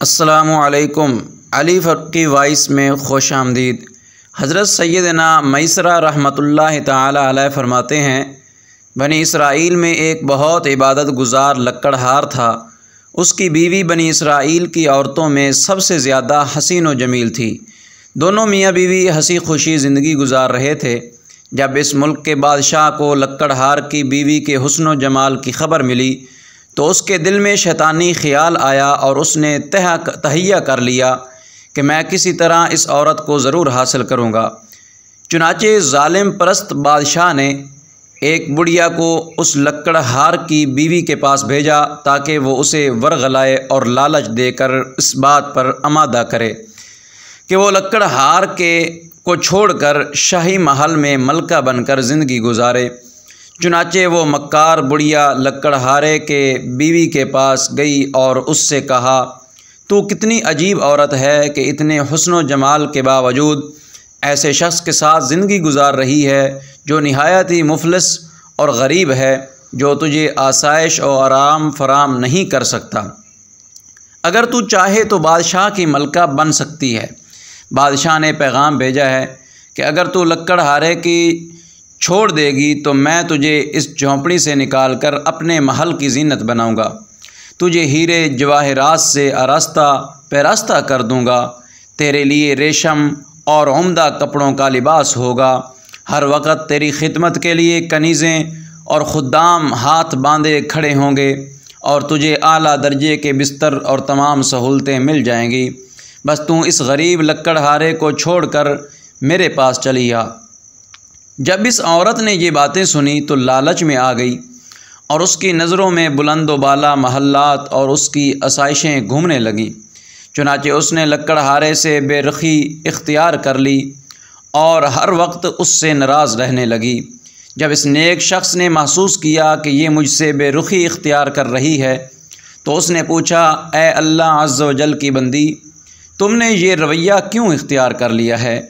السلام علیکم۔ علی فقی وائس میں خوش آمدید۔ حضرت سیدنا میسرہ رحمۃ اللہ تعالی علیہ فرماتے ہیں، بنی اسرائیل میں ایک بہت عبادت گزار لکڑہار تھا۔ اس کی بیوی بنی اسرائیل کی عورتوں میں سب سے زیادہ حسین و جمیل تھی۔ دونوں میاں بیوی ہنسی خوشی زندگی گزار رہے تھے۔ جب اس ملک کے بادشاہ کو لکڑہار کی بیوی کے حسن و جمال کی خبر ملی تو اس کے دل میں شیطانی خیال آیا اور اس نے تہیہ کر لیا کہ میں کسی طرح اس عورت کو ضرور حاصل کروں گا۔ چنانچہ ظالم پرست بادشاہ نے ایک بڑھیا کو اس لکڑہار کی بیوی کے پاس بھیجا تاکہ وہ اسے ورغلائے اور لالچ دے کر اس بات پر آمادہ کرے کہ وہ لکڑہار کو چھوڑ کر شاہی محل میں ملکہ بن کر زندگی گزارے۔ چنانچہ وہ مکار بڑھیا لکڑہارے کے بیوی کے پاس گئی اور اس سے کہا، تو کتنی عجیب عورت ہے کہ اتنے حسن و جمال کے باوجود ایسے شخص کے ساتھ زندگی گزار رہی ہے جو نہایت ہی مفلس اور غریب ہے، جو تجھے آسائش اور آرام فراہم نہیں کر سکتا۔ اگر تو چاہے تو بادشاہ کی ملکہ بن سکتی ہے۔ بادشاہ نے پیغام بھیجا ہے کہ اگر تو لکڑہارے کی چھوڑ دے گی تو میں تجھے اس جھونپڑی سے نکال کر اپنے محل کی زینت بناؤں گا، تجھے ہیرے جواہرات سے آراستہ پیراستہ کر دوں گا، تیرے لیے ریشم اور عمدہ کپڑوں کا لباس ہوگا، ہر وقت تیری خدمت کے لیے کنیزیں اور خدام ہاتھ باندھے کھڑے ہوں گے اور تجھے اعلیٰ درجے کے بستر اور تمام سہولتیں مل جائیں گی۔ بس تو اس غریب لکڑہارے کو چھوڑ کر میرے پاس چلی آ۔ جب اس عورت نے یہ باتیں سنی تو لالچ میں آ گئی اور اس کی نظروں میں بلند و بالا محلات اور اس کی آسائشیں گھومنے لگیں۔ چنانچہ اس نے لکڑہارے سے بے رخی اختیار کر لی اور ہر وقت اس سے ناراض رہنے لگی۔ جب اس نیک شخص نے محسوس کیا کہ یہ مجھ سے بے رخی اختیار کر رہی ہے تو اس نے پوچھا، اے اللہ عز و جل کی بندی، تم نے یہ رویہ کیوں اختیار کر لیا ہے؟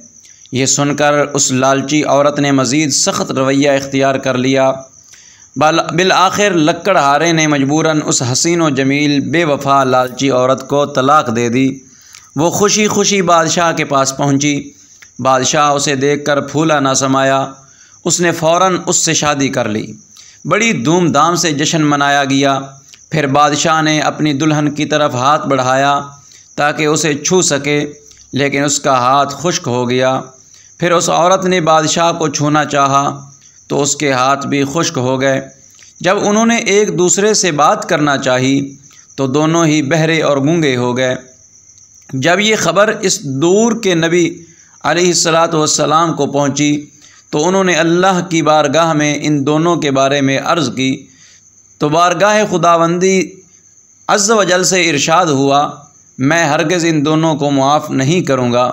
یہ سن کر اس لالچی عورت نے مزید سخت رویہ اختیار کر لیا۔ بالآخر لکڑہارے نے مجبوراً اس حسین و جمیل بے وفا لالچی عورت کو طلاق دے دی۔ وہ خوشی خوشی بادشاہ کے پاس پہنچی۔ بادشاہ اسے دیکھ کر پھولا نہ سمایا۔ اس نے فوراً اس سے شادی کر لی۔ بڑی دھوم دھام سے جشن منایا گیا۔ پھر بادشاہ نے اپنی دلہن کی طرف ہاتھ بڑھایا تاکہ اسے چھو سکے، لیکن اس کا ہاتھ خشک ہو گیا۔ پھر اس عورت نے بادشاہ کو چھونا چاہا تو اس کے ہاتھ بھی خشک ہو گئے۔ جب انہوں نے ایک دوسرے سے بات کرنا چاہی تو دونوں ہی بہرے اور گونگے ہو گئے۔ جب یہ خبر اس دور کے نبی علیہ السلام کو پہنچی تو انہوں نے اللہ کی بارگاہ میں ان دونوں کے بارے میں عرض کی تو بارگاہ خداوندی عز و جل سے ارشاد ہوا، میں ہرگز ان دونوں کو معاف نہیں کروں گا۔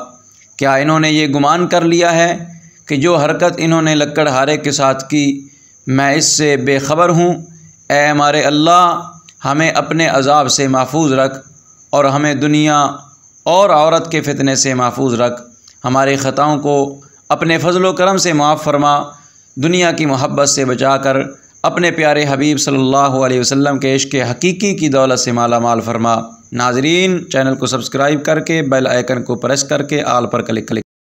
کیا انہوں نے یہ گمان کر لیا ہے کہ جو حرکت انہوں نے لکڑہارے کے ساتھ کی میں اس سے بے خبر ہوں؟ اے ہمارے اللہ، ہمیں اپنے عذاب سے محفوظ رکھ اور ہمیں دنیا اور عورت کے فتنے سے محفوظ رکھ۔ ہماری خطاؤں کو اپنے فضل و کرم سے معاف فرما، دنیا کی محبت سے بچا کر اپنے پیارے حبیب صلی اللہ علیہ وسلم کے عشق حقیقی کی دولت سے مالا مال فرما۔ ناظرین، چینل کو سبسکرائب کر کے بیل آئیکن کو پریس کر کے آل پر کلک